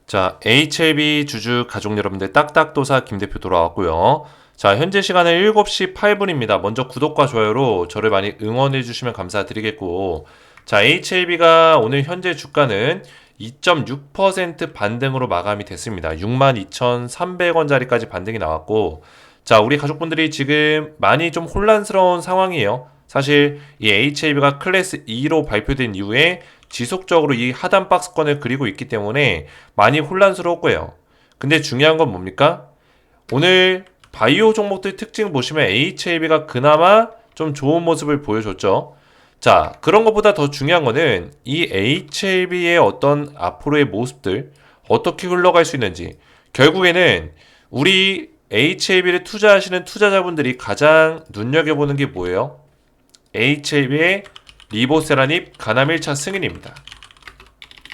자, HLB 주주 가족 여러분들 딱딱도사 김대표 돌아왔고요. 자, 현재 시간은 7시 8분입니다. 먼저 구독과 좋아요로 저를 많이 응원해 주시면 감사드리겠고, 자, HLB가 오늘 현재 주가는 2.6% 반등으로 마감이 됐습니다. 62,300원짜리까지 반등이 나왔고, 자, 우리 가족분들이 지금 많이 좀 혼란스러운 상황이에요. 사실 이 HLB가 클래스 2로 발표된 이후에 지속적으로 이 하단 박스권을 그리고 있기 때문에 많이 혼란스러울 거예요. 근데 중요한 건 뭡니까? 오늘 바이오 종목들 특징 보시면 HLB가 그나마 좀 좋은 모습을 보여줬죠. 자, 그런 것보다 더 중요한 거는 이 HLB의 어떤 앞으로의 모습들 어떻게 흘러갈 수 있는지, 결국에는 우리 HLB를 투자하시는 투자자분들이 가장 눈여겨보는 게 뭐예요? HLB의 리보세라닙 가남 1차 승인입니다.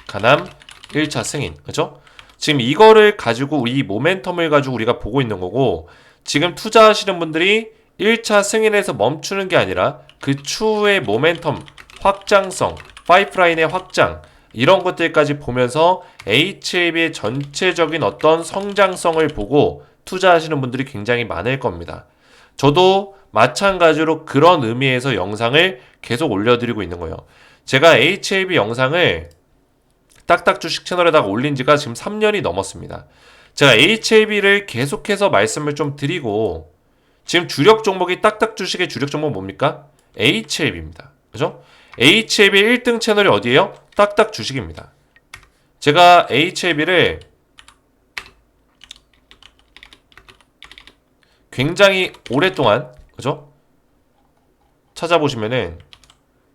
가남 1차 승인. 그죠? 지금 이거를 가지고 이 모멘텀을 가지고 우리가 보고 있는 거고, 지금 투자하시는 분들이 1차 승인에서 멈추는 게 아니라 그 추후의 모멘텀, 확장성, 파이프라인의 확장, 이런 것들까지 보면서 HLB의 전체적인 어떤 성장성을 보고 투자하시는 분들이 굉장히 많을 겁니다. 저도 마찬가지로 그런 의미에서 영상을 계속 올려드리고 있는 거예요. 제가 HLB 영상을 딱딱 주식 채널에다가 올린 지가 지금 3년이 넘었습니다. 제가 HLB를 계속해서 말씀을 좀 드리고, 지금 주력 종목이 딱딱 주식의 주력 종목 뭡니까? HLB입니다. 그죠? HLB 1등 채널이 어디예요? 딱딱 주식입니다. 제가 HLB를 굉장히 오랫동안, 그죠? 찾아보시면은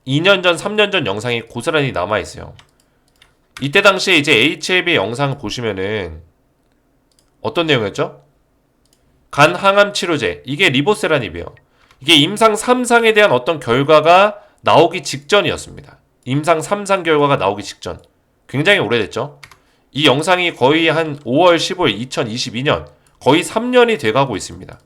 2년 전, 3년 전 영상이 고스란히 남아있어요. 이때 당시에 이제 HLB 영상 보시면은 어떤 내용이었죠? 간 항암 치료제. 이게 리보세라닙이에요. 이게 임상 3상에 대한 어떤 결과가 나오기 직전이었습니다. 임상 3상 결과가 나오기 직전. 굉장히 오래됐죠? 이 영상이 거의 한 5월 15일 2022년, 거의 3년이 돼가고 있습니다.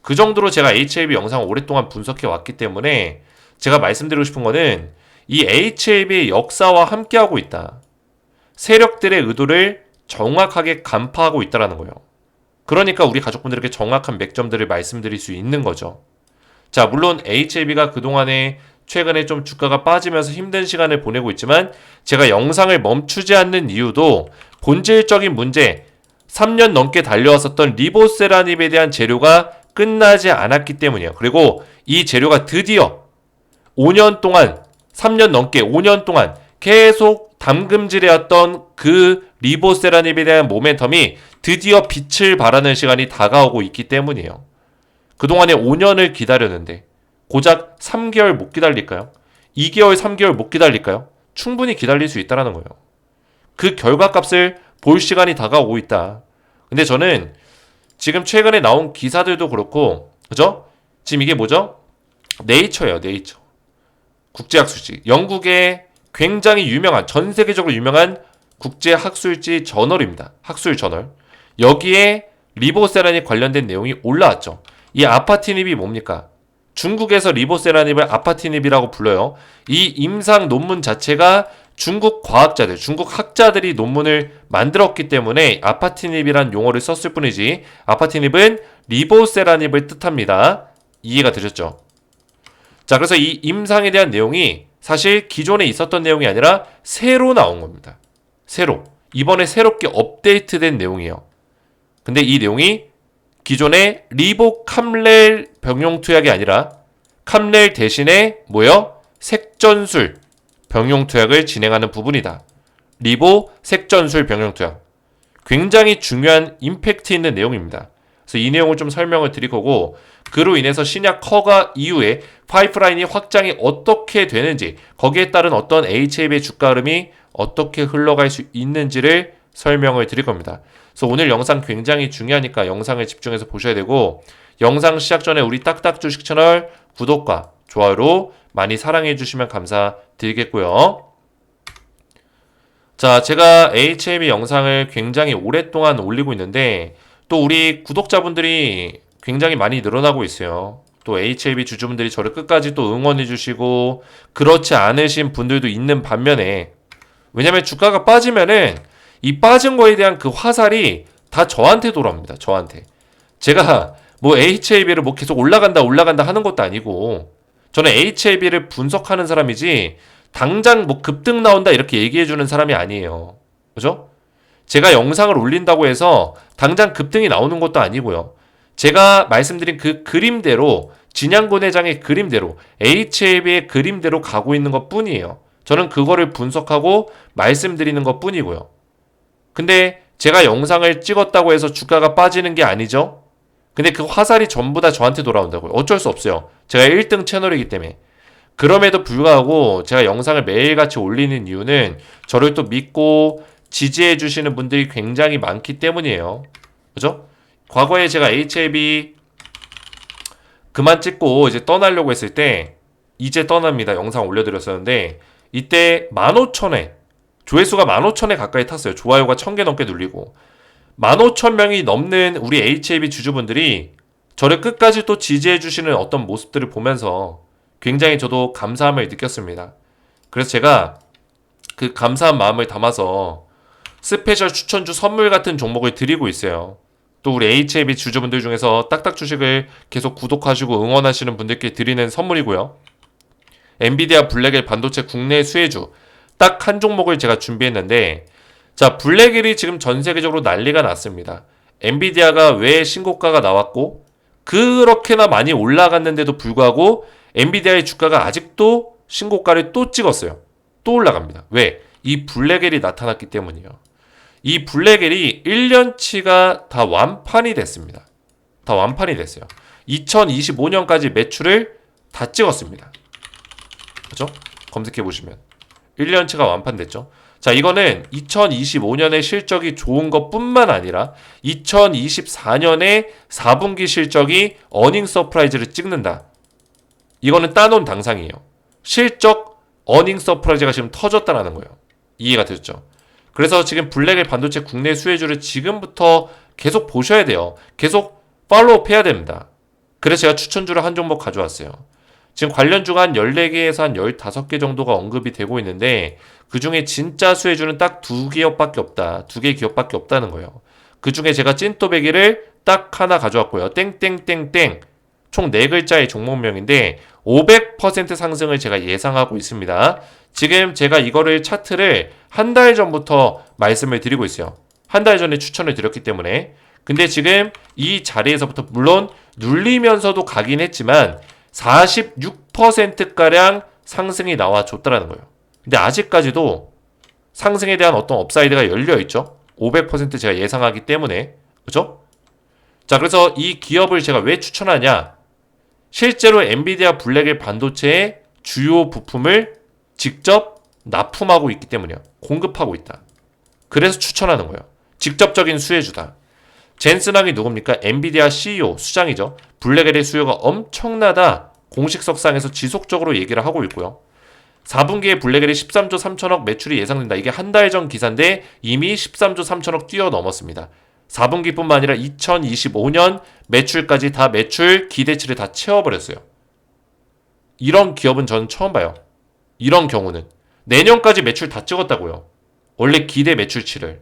그 정도로 제가 HLB 영상을 오랫동안 분석해 왔기 때문에 제가 말씀드리고 싶은 거는 이 HLB의 역사와 함께하고 있다. 세력들의 의도를 정확하게 간파하고 있다는 거예요. 그러니까 우리 가족분들에게 정확한 맥점들을 말씀드릴 수 있는 거죠. 자, 물론 HLB가 그동안에 최근에 좀 주가가 빠지면서 힘든 시간을 보내고 있지만, 제가 영상을 멈추지 않는 이유도 본질적인 문제, 3년 넘게 달려왔었던 리보세라닙에 대한 재료가 끝나지 않았기 때문이에요. 그리고 이 재료가 드디어 5년 동안, 3년 넘게 5년 동안 계속 담금질해왔던 그 리보세라닙에 대한 모멘텀이 드디어 빛을 발하는 시간이 다가오고 있기 때문이에요. 그동안에 5년을 기다렸는데 고작 3개월 못 기다릴까요? 2개월, 3개월 못 기다릴까요? 충분히 기다릴 수 있다는 거예요. 그 결과값을 볼 시간이 다가오고 있다. 근데 저는 지금 최근에 나온 기사들도 그렇고, 그죠? 지금 이게 뭐죠? 네이처예요, 네이처. 국제학술지. 영국의 굉장히 유명한, 전 세계적으로 유명한 국제학술지 저널입니다. 학술 저널. 여기에 리보세라닙 관련된 내용이 올라왔죠. 이 아파티닙이 뭡니까? 중국에서 리보세라닙을 아파티닙이라고 불러요. 이 임상 논문 자체가 중국 과학자들, 중국 학자들이 논문을 만들었기 때문에 아파티닙이란 용어를 썼을 뿐이지, 아파티닙은 리보세라닙을 뜻합니다. 이해가 되셨죠? 자, 그래서 이 임상에 대한 내용이 사실 기존에 있었던 내용이 아니라 새로 나온 겁니다. 새로. 이번에 새롭게 업데이트된 내용이에요. 근데 이 내용이 기존의 리보캄렐 병용투약이 아니라 캄렐 대신에 뭐예요? 색전술 병용투약을 진행하는 부분이다. 리보 색전술 병용투약. 굉장히 중요한 임팩트 있는 내용입니다. 그래서 이 내용을 좀 설명을 드릴 거고, 그로 인해서 신약 허가 이후에 파이프라인이 확장이 어떻게 되는지, 거기에 따른 어떤 HLB의 주가 흐름이 어떻게 흘러갈 수 있는지를 설명을 드릴 겁니다. 그래서 오늘 영상 굉장히 중요하니까 영상을 집중해서 보셔야 되고, 영상 시작 전에 우리 딱딱 주식 채널 구독과 좋아요로 많이 사랑해 주시면 감사드리겠고요. 자, 제가 HLB 영상을 굉장히 오랫동안 올리고 있는데 또 우리 구독자분들이 굉장히 많이 늘어나고 있어요. 또 HLB 주주분들이 저를 끝까지 또 응원해 주시고, 그렇지 않으신 분들도 있는 반면에, 왜냐면 주가가 빠지면은 이 빠진 거에 대한 그 화살이 다 저한테 돌아옵니다. 저한테. 제가 뭐 HLB를 뭐 계속 올라간다 하는 것도 아니고 저는 HLB를 분석하는 사람이지 당장 뭐 급등 나온다 이렇게 얘기해주는 사람이 아니에요. 그죠? 제가 영상을 올린다고 해서 당장 급등이 나오는 것도 아니고요. 제가 말씀드린 그 그림대로 진양곤 회장의 그림대로 HLB의 그림대로 가고 있는 것 뿐이에요. 저는 그거를 분석하고 말씀드리는 것 뿐이고요. 근데 제가 영상을 찍었다고 해서 주가가 빠지는 게 아니죠. 근데 그 화살이 전부 다 저한테 돌아온다고요. 어쩔 수 없어요. 제가 1등 채널이기 때문에. 그럼에도 불구하고 제가 영상을 매일같이 올리는 이유는 저를 또 믿고 지지해 주시는 분들이 굉장히 많기 때문이에요. 그죠? 과거에 제가 HLB 그만 찍고 이제 떠나려고 했을 때 이제 떠납니다. 영상 올려드렸었는데 이때 15,000회 조회수가 15,000회 가까이 탔어요. 좋아요가 1000개 넘게 눌리고 15,000명이 넘는 우리 HLB 주주분들이 저를 끝까지 또 지지해 주시는 어떤 모습들을 보면서 굉장히 저도 감사함을 느꼈습니다. 그래서 제가 그 감사한 마음을 담아서 스페셜 추천주 선물 같은 종목을 드리고 있어요. 또 우리 HLB 주주분들 중에서 딱딱 주식을 계속 구독하시고 응원하시는 분들께 드리는 선물이고요. 엔비디아 블랙엘 반도체 국내 수혜주 딱 한 종목을 제가 준비했는데 자, 블랙엘이 지금 전 세계적으로 난리가 났습니다. 엔비디아가 왜 신고가가 나왔고 그렇게나 많이 올라갔는데도 불구하고 엔비디아의 주가가 아직도 신고가를 또 찍었어요. 또 올라갑니다. 왜? 이 블랙엘이 나타났기 때문이에요. 이 블랙엘이 1년치가 다 완판이 됐습니다. 다 완판이 됐어요. 2025년까지 매출을 다 찍었습니다. 그죠? 검색해 보시면 1년치가 완판됐죠. 자, 이거는 2025년에 실적이 좋은 것뿐만 아니라 2024년에 4분기 실적이 어닝 서프라이즈를 찍는다. 이거는 따놓은 당상이에요. 실적 어닝 서프라이즈가 지금 터졌다라는 거예요. 이해가 되셨죠? 그래서 지금 블랙엘 반도체 국내 수혜주를 지금부터 계속 보셔야 돼요. 계속 팔로우업 해야 됩니다. 그래서 제가 추천주를 한 종목 가져왔어요. 지금 관련주가 한 14개에서 한 15개 정도가 언급이 되고 있는데 그 중에 진짜 수혜주는 딱 2기업밖에 없다. 2개 기업밖에 없다는 거예요. 그 중에 제가 찐또배기를 딱 하나 가져왔고요. 땡땡땡땡 총 4글자의 종목명인데 500% 상승을 제가 예상하고 있습니다. 지금 제가 이거를 차트를 한 달 전부터 말씀을 드리고 있어요. 한 달 전에 추천을 드렸기 때문에. 근데 지금 이 자리에서부터 물론 눌리면서도 가긴 했지만 46%가량 상승이 나와줬다라는 거예요. 근데 아직까지도 상승에 대한 어떤 업사이드가 열려있죠. 500% 제가 예상하기 때문에. 그죠? 자, 그래서 이 기업을 제가 왜 추천하냐? 실제로 엔비디아 블랙엘 반도체의 주요 부품을 직접 납품하고 있기 때문이에요. 공급하고 있다. 그래서 추천하는 거예요. 직접적인 수혜주다. 젠슨왕이 누굽니까? 엔비디아 CEO, 수장이죠. 블랙엘의 수요가 엄청나다. 공식석상에서 지속적으로 얘기를 하고 있고요. 4분기에 블랙엘이 13조 3천억 매출이 예상된다. 이게 한 달 전 기사인데 이미 13조 3천억 뛰어넘었습니다. 4분기뿐만 아니라 2025년 매출까지 다 매출 기대치를 다 채워버렸어요. 이런 기업은 저는 처음 봐요. 이런 경우는. 내년까지 매출 다 찍었다고요. 원래 기대 매출치를.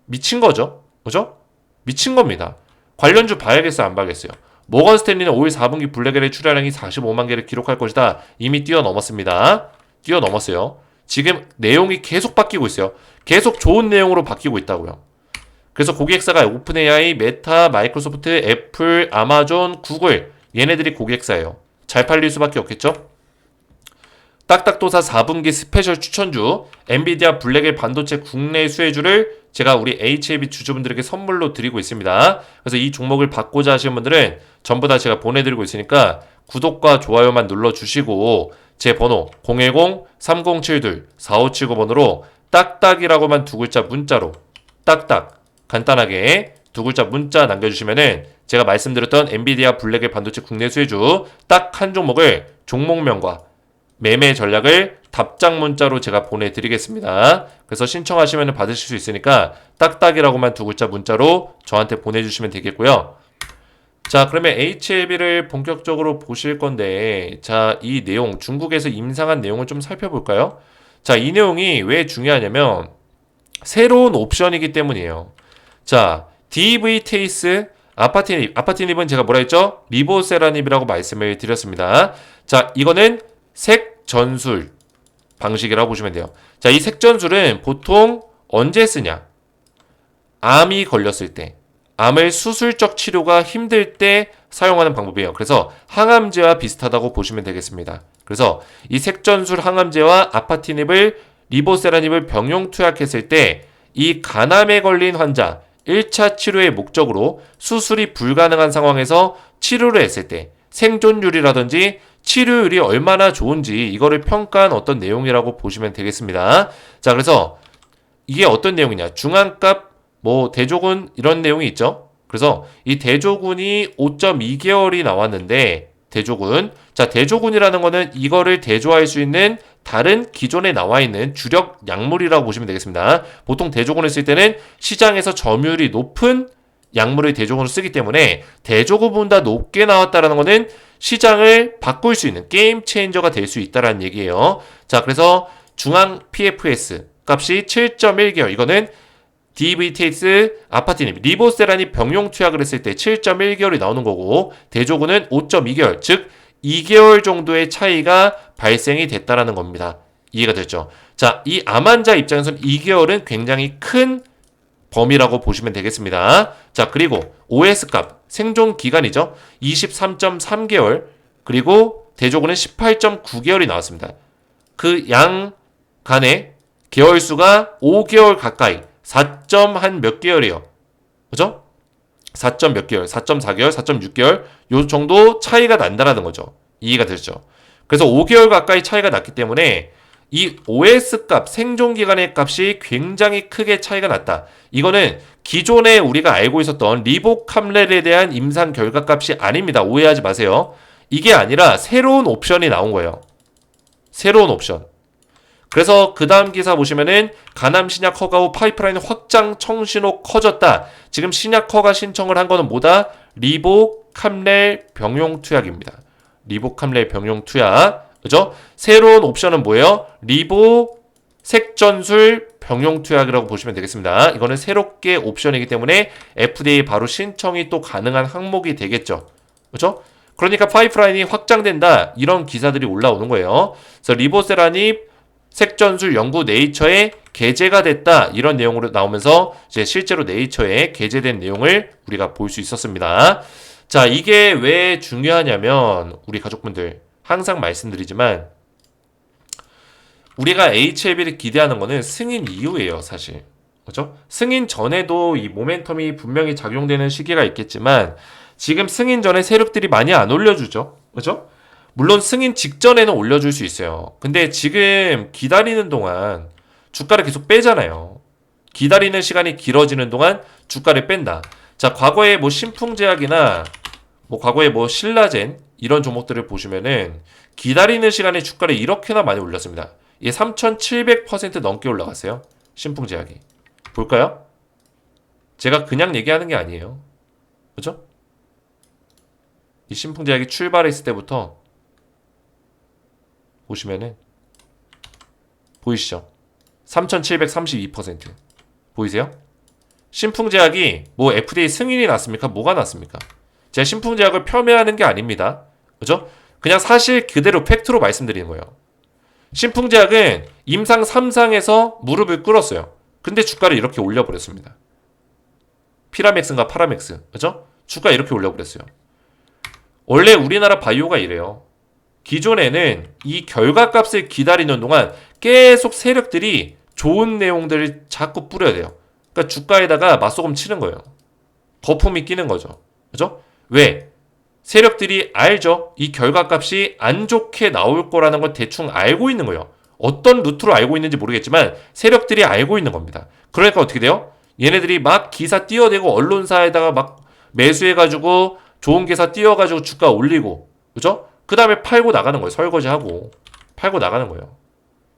미친 거죠. 그죠? 미친 겁니다. 관련주 봐야겠어요? 안 봐야겠어요? 모건 스탠리는 5일 4분기 블랙엘의 출하량이 45만 개를 기록할 것이다. 이미 뛰어넘었습니다. 뛰어넘었어요. 지금 내용이 계속 바뀌고 있어요. 계속 좋은 내용으로 바뀌고 있다고요. 그래서 고객사가 오픈AI, 메타, 마이크로소프트, 애플, 아마존, 구글 얘네들이 고객사예요. 잘 팔릴 수밖에 없겠죠? 딱딱도사 4분기 스페셜 추천주 엔비디아 블랙엘 반도체 국내 수혜주를 제가 우리 HLB 주주분들에게 선물로 드리고 있습니다. 그래서 이 종목을 받고자 하시는 분들은 전부 다 제가 보내드리고 있으니까 구독과 좋아요만 눌러주시고 제 번호 010-3072-4579번으로 딱딱이라고만 2글자 문자로 딱딱 간단하게 2글자 문자 남겨주시면은 제가 말씀드렸던 엔비디아 블랙엘 반도체 국내 수혜주 딱 한 종목을 종목명과 매매 전략을 답장 문자로 제가 보내드리겠습니다. 그래서 신청하시면 받으실 수 있으니까 딱딱이라고만 2글자 문자로 저한테 보내주시면 되겠고요. 자, 그러면 HLB를 본격적으로 보실 건데 자, 이 내용 중국에서 임상한 내용을 좀 살펴볼까요? 자, 이 내용이 왜 중요하냐면 새로운 옵션이기 때문이에요. 자, DV 테이스 아파티닙은 제가 뭐라 했죠? 리보세라닙이라고 말씀을 드렸습니다. 자, 이거는 색전술 방식이라고 보시면 돼요. 자, 이 색전술은 보통 언제 쓰냐? 암이 걸렸을 때, 암을 수술적 치료가 힘들 때 사용하는 방법이에요. 그래서 항암제와 비슷하다고 보시면 되겠습니다. 그래서 이 색전술 항암제와 아파티닙을 리보세라닙을 병용 투약했을 때 이 간암에 걸린 환자 1차 치료의 목적으로 수술이 불가능한 상황에서 치료를 했을 때 생존율이라든지 치료율이 얼마나 좋은지 이거를 평가한 어떤 내용이라고 보시면 되겠습니다. 자, 그래서 이게 어떤 내용이냐? 중환값, 대조군 이런 내용이 있죠. 그래서 이 대조군이 5.2개월이 나왔는데 대조군이라는 거는 이거를 대조할 수 있는 다른 기존에 나와 있는 주력 약물이라고 보시면 되겠습니다. 보통 대조군을 쓸 때는 시장에서 점유율이 높은 약물을 대조군으로 쓰기 때문에 대조군보다 높게 나왔다라는 거는 시장을 바꿀 수 있는 게임 체인저가 될 수 있다라는 얘기예요. 자, 그래서 중앙 PFS 값이 7.1개월. 이거는 DVTS 아파티닙 리보세라닙 병용 투약을 했을 때 7.1개월이 나오는 거고 대조군은 5.2개월, 즉 2개월 정도의 차이가 발생이 됐다라는 겁니다. 이해가 됐죠? 자, 이 암 환자 입장에서는 2개월은 굉장히 큰 범위라고 보시면 되겠습니다. 자, 그리고 OS 값, 생존 기간이죠. 23.3개월, 그리고 대조군은 18.9개월이 나왔습니다. 그 양 간의 개월 수가 5개월 가까이, 4한 몇 개월이에요. 그죠? 4. 몇 개월, 4.4개월, 4.6개월 요 정도 차이가 난다라는 거죠. 이해가 되죠? 그래서 5개월 가까이 차이가 났기 때문에 이 OS 값, 생존 기간의 값이 굉장히 크게 차이가 났다. 이거는 기존에 우리가 알고 있었던 리보캄렐에 대한 임상 결과 값이 아닙니다. 오해하지 마세요. 이게 아니라 새로운 옵션이 나온 거예요. 새로운 옵션. 그래서 그 다음 기사 보시면은 간암 신약 허가 후 파이프라인 확장 청신호 커졌다. 지금 신약 허가 신청을 한 거는 뭐다? 리보캄렐 병용 투약입니다. 리보캄렐 병용 투약. 그죠? 새로운 옵션은 뭐예요? 리보 색전술 병용 투약이라고 보시면 되겠습니다. 이거는 새롭게 옵션이기 때문에 FDA 바로 신청이 또 가능한 항목이 되겠죠. 그죠? 그러니까 파이프라인이 확장된다. 이런 기사들이 올라오는 거예요. 그래서 리보세라닙 색전술 연구 네이처에 게재가 됐다. 이런 내용으로 나오면서 이제 실제로 네이처에 게재된 내용을 우리가 볼 수 있었습니다. 자, 이게 왜 중요하냐면 우리 가족분들 항상 말씀드리지만 우리가 HLB를 기대하는 거는 승인 이후예요, 사실. 그렇죠? 승인 전에도 이 모멘텀이 분명히 작용되는 시기가 있겠지만 지금 승인 전에 세력들이 많이 안 올려주죠. 그렇죠? 물론 승인 직전에는 올려줄 수 있어요. 근데 지금 기다리는 동안 주가를 계속 빼잖아요. 기다리는 시간이 길어지는 동안 주가를 뺀다. 자, 과거에 신풍제약이나 과거에 신라젠 이런 종목들을 보시면은 기다리는 시간에 주가를 이렇게나 많이 올렸습니다. 이게 3,700% 넘게 올라갔어요. 신풍제약이. 볼까요? 제가 그냥 얘기하는 게 아니에요. 그죠? 이 신풍제약이 출발했을 때부터 보시면은 보이시죠? 3,732% 보이세요? 신풍제약이 FDA 승인이 났습니까? 뭐가 났습니까? 제가 신풍제약을 폄훼하는 게 아닙니다. 그죠? 그냥 사실 그대로 팩트로 말씀드리는 거예요. 신풍제약은 임상 3상에서 무릎을 꿇었어요. 근데 주가를 이렇게 올려버렸습니다. 피라맥스인가 파라맥스. 그죠? 주가 이렇게 올려버렸어요. 원래 우리나라 바이오가 이래요. 기존에는 이 결과값을 기다리는 동안 계속 세력들이 좋은 내용들을 자꾸 뿌려야 돼요. 그러니까 주가에다가 맛소금 치는 거예요. 거품이 끼는 거죠. 그죠? 왜? 세력들이 알죠? 이 결과값이 안 좋게 나올 거라는 걸 대충 알고 있는 거예요. 어떤 루트로 알고 있는지 모르겠지만 세력들이 알고 있는 겁니다. 그러니까 어떻게 돼요? 얘네들이 막 기사 띄워대고 언론사에다가 막 매수해가지고 좋은 기사 띄워가지고 주가 올리고, 그죠? 그 다음에 팔고 나가는 거예요. 설거지하고 팔고 나가는 거예요.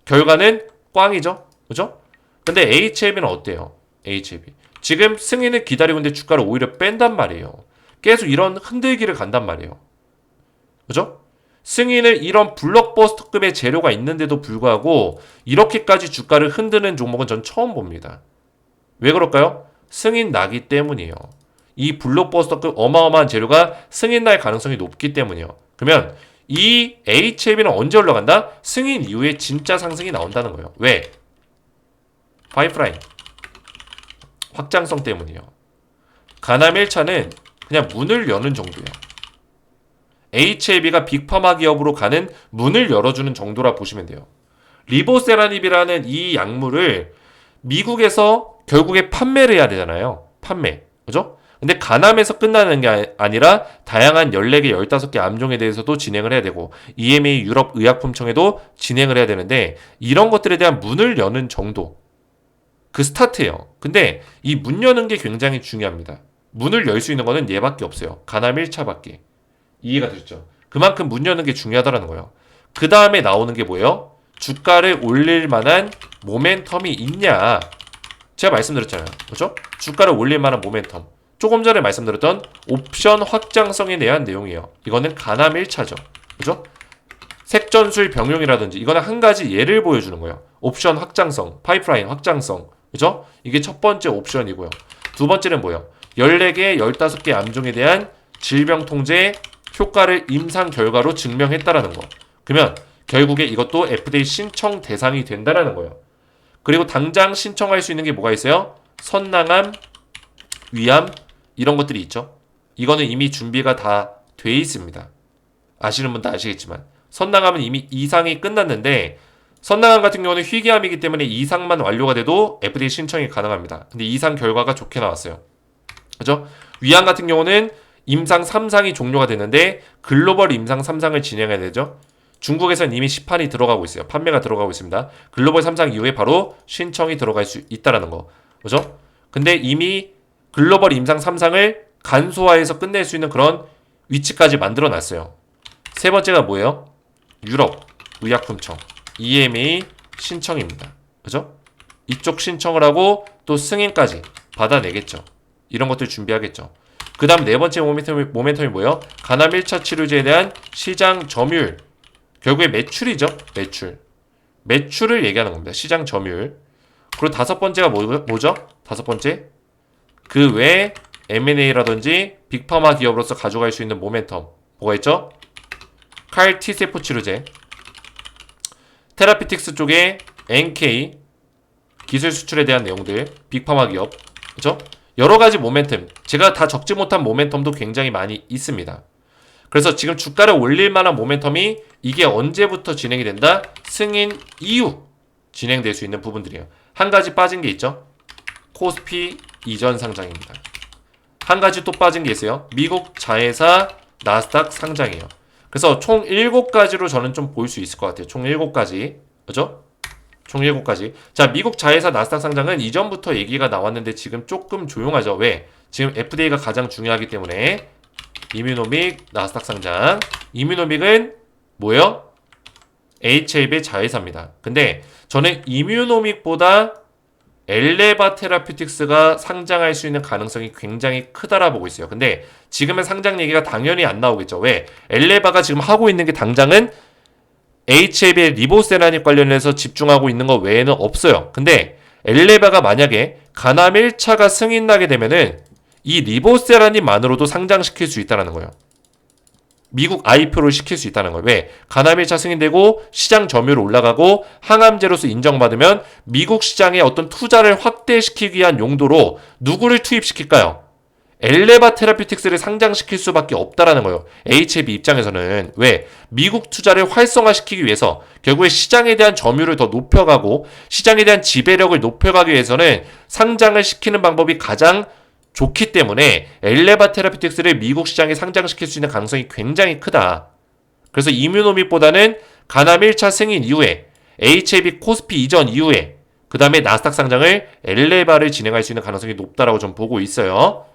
결과는 꽝이죠. 그죠? 근데 HLB는 어때요? HLB 지금 승인을 기다리고 있는데 주가를 오히려 뺀단 말이에요. 계속 이런 흔들기를 간단 말이에요. 그죠? 승인을 이런 블록버스터급의 재료가 있는데도 불구하고 이렇게까지 주가를 흔드는 종목은 전 처음 봅니다. 왜 그럴까요? 승인 나기 때문이에요. 이 블록버스터급 어마어마한 재료가 승인 날 가능성이 높기 때문이에요. 그러면 이 HLB는 언제 올라간다? 승인 이후에 진짜 상승이 나온다는 거예요. 왜? 파이프라인 확장성 때문이에요. 가남 1차는 그냥 문을 여는 정도예요. HLB가 빅파마 기업으로 가는 문을 열어주는 정도라 보시면 돼요. 리보세라닙이라는 이 약물을 미국에서 결국에 판매를 해야 되잖아요. 판매. 그죠? 근데 가남에서 끝나는 게 아니라 다양한 14개, 15개 암종에 대해서도 진행을 해야 되고 EMA 유럽 의약품청에도 진행을 해야 되는데 이런 것들에 대한 문을 여는 정도. 그 스타트예요. 근데 이 문 여는 게 굉장히 중요합니다. 문을 열 수 있는 거는 얘밖에 없어요. 가남 1차밖에. 이해가 되셨죠? 그만큼 문 여는 게 중요하다는 거예요. 그 다음에 나오는 게 뭐예요? 주가를 올릴 만한 모멘텀이 있냐. 제가 말씀드렸잖아요. 그렇죠? 주가를 올릴 만한 모멘텀. 조금 전에 말씀드렸던 옵션 확장성에 대한 내용이에요. 이거는 가남 1차죠. 그죠? 색전술 병용이라든지 이거는 한 가지 예를 보여주는 거예요. 옵션 확장성, 파이프라인 확장성. 그죠? 이게 첫 번째 옵션이고요. 두 번째는 뭐예요? 14개, 15개 암종에 대한 질병 통제 효과를 임상 결과로 증명했다라는 거. 그러면 결국에 이것도 FDA 신청 대상이 된다라는 거예요. 그리고 당장 신청할 수 있는 게 뭐가 있어요? 선낭암, 위암 이런 것들이 있죠. 이거는 이미 준비가 다 돼 있습니다. 아시는 분 다 아시겠지만 선낭암은 이미 이상이 끝났는데 선낭암 같은 경우는 희귀암이기 때문에 이상만 완료가 돼도 FDA 신청이 가능합니다. 근데 이상 결과가 좋게 나왔어요. 그죠? 위암 같은 경우는 임상 3상이 종료가 되는데 글로벌 임상 3상을 진행해야 되죠. 중국에서는 이미 시판이 들어가고 있어요. 판매가 들어가고 있습니다. 글로벌 3상 이후에 바로 신청이 들어갈 수 있다라는 거. 그죠? 근데 이미 글로벌 임상 3상을 간소화해서 끝낼 수 있는 그런 위치까지 만들어 놨어요. 세 번째가 뭐예요? 유럽 의약품청 EMA 신청입니다. 그죠? 이쪽 신청을 하고 또 승인까지 받아내겠죠. 이런 것들 준비하겠죠. 그 다음 네 번째 모멘텀이 뭐예요? 가남 1차 치료제에 대한 시장 점유율. 결국에 매출이죠. 매출을 얘기하는 겁니다. 시장 점유율. 그리고 다섯 번째가 뭐죠? 다섯 번째. 그 외에 M&A라든지 빅파마 기업으로서 가져갈 수 있는 모멘텀. 뭐가 있죠? 칼 T세포 치료제. 테라피틱스 쪽에 NK 기술 수출에 대한 내용들. 빅파마 기업. 그죠? 여러 가지 모멘텀. 제가 다 적지 못한 모멘텀도 굉장히 많이 있습니다. 그래서 지금 주가를 올릴 만한 모멘텀이 이게 언제부터 진행이 된다? 승인 이후 진행될 수 있는 부분들이에요. 한 가지 빠진 게 있죠. 코스피 이전 상장입니다. 한 가지 또 빠진 게 있어요. 미국 자회사 나스닥 상장이에요. 그래서 총 7가지로 저는 좀 볼 수 있을 것 같아요. 총 7가지. 그죠? 총 7가지. 자, 미국 자회사 나스닥 상장은 이전부터 얘기가 나왔는데 지금 조금 조용하죠. 왜? 지금 FDA가 가장 중요하기 때문에. 이뮤노믹 나스닥 상장. 이뮤노믹은 뭐예요? HLB 자회사입니다. 근데 저는 이뮤노믹보다 엘레바 테라퓨틱스가 상장할 수 있는 가능성이 굉장히 크다라 보고 있어요. 근데 지금은 상장 얘기가 당연히 안 나오겠죠. 왜? 엘레바가 지금 하고 있는 게 당장은 HLB의 리보세라닙 관련해서 집중하고 있는 거 외에는 없어요. 근데 엘레바가 만약에 가남 1차가 승인 나게 되면은 이 리보세라닙만으로도 상장시킬 수 있다는 거예요. 미국 IPO를 시킬 수 있다는 거예요. 왜? 가남 1차 승인되고 시장 점유율 올라가고 항암제로서 인정받으면 미국 시장에 어떤 투자를 확대시키기 위한 용도로 누구를 투입시킬까요? 엘레바 테라퓨틱스를 상장시킬 수밖에 없다라는 거예요. HLB 입장에서는. 왜? 미국 투자를 활성화시키기 위해서 결국에 시장에 대한 점유율을 더 높여가고 시장에 대한 지배력을 높여가기 위해서는 상장을 시키는 방법이 가장 좋기 때문에 엘레바 테라퓨틱스를 미국 시장에 상장시킬 수 있는 가능성이 굉장히 크다. 그래서 이뮤노믹보다는 가남 1차 승인 이후에 HLB 코스피 이전 이후에 그 다음에 나스닥 상장을 엘레바를 진행할 수 있는 가능성이 높다라고 좀 보고 있어요.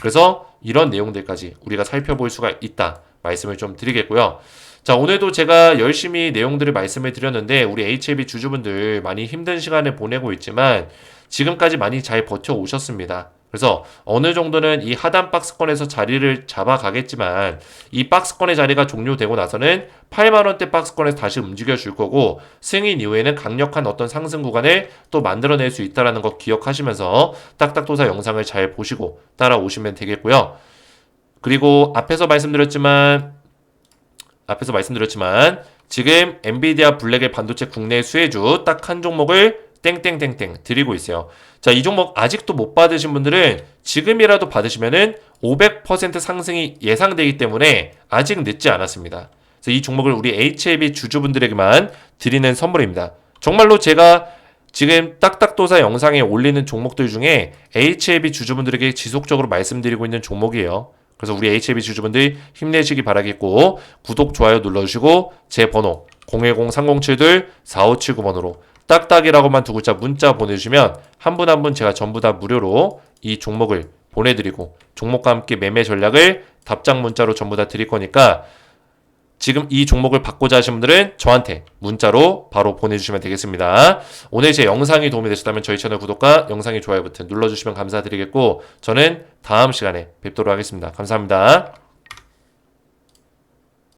그래서 이런 내용들까지 우리가 살펴볼 수가 있다 말씀을 좀 드리겠고요. 자, 오늘도 제가 열심히 내용들을 말씀을 드렸는데 우리 HLB 주주분들 많이 힘든 시간을 보내고 있지만 지금까지 많이 잘 버텨오셨습니다. 그래서 어느 정도는 이 하단 박스권에서 자리를 잡아가겠지만 이 박스권의 자리가 종료되고 나서는 8만원대 박스권에서 다시 움직여 줄 거고 승인 이후에는 강력한 어떤 상승 구간을 또 만들어낼 수 있다는 거 기억하시면서 딱딱도사 영상을 잘 보시고 따라오시면 되겠고요. 그리고 앞에서 말씀드렸지만 지금 엔비디아 블랙의 반도체 국내 수혜주 딱 한 종목을 땡땡땡땡 드리고 있어요. 자, 이 종목 아직도 못 받으신 분들은 지금이라도 받으시면은 500% 상승이 예상되기 때문에 아직 늦지 않았습니다. 그래서 이 종목을 우리 HLB 주주분들에게만 드리는 선물입니다. 정말로 제가 지금 딱딱도사 영상에 올리는 종목들 중에 HLB 주주분들에게 지속적으로 말씀드리고 있는 종목이에요. 그래서 우리 HLB 주주분들 힘내시기 바라겠고 구독, 좋아요 눌러주시고 제 번호 010-3072-4579번으로 딱딱이라고만 두 글자 문자 보내주시면 한 분 한 분 제가 전부 다 무료로 이 종목을 보내드리고 종목과 함께 매매 전략을 답장 문자로 전부 다 드릴 거니까 지금 이 종목을 받고자 하시는 분들은 저한테 문자로 바로 보내주시면 되겠습니다. 오늘 제 영상이 도움이 되셨다면 저희 채널 구독과 영상의 좋아요 버튼 눌러주시면 감사드리겠고 저는 다음 시간에 뵙도록 하겠습니다. 감사합니다.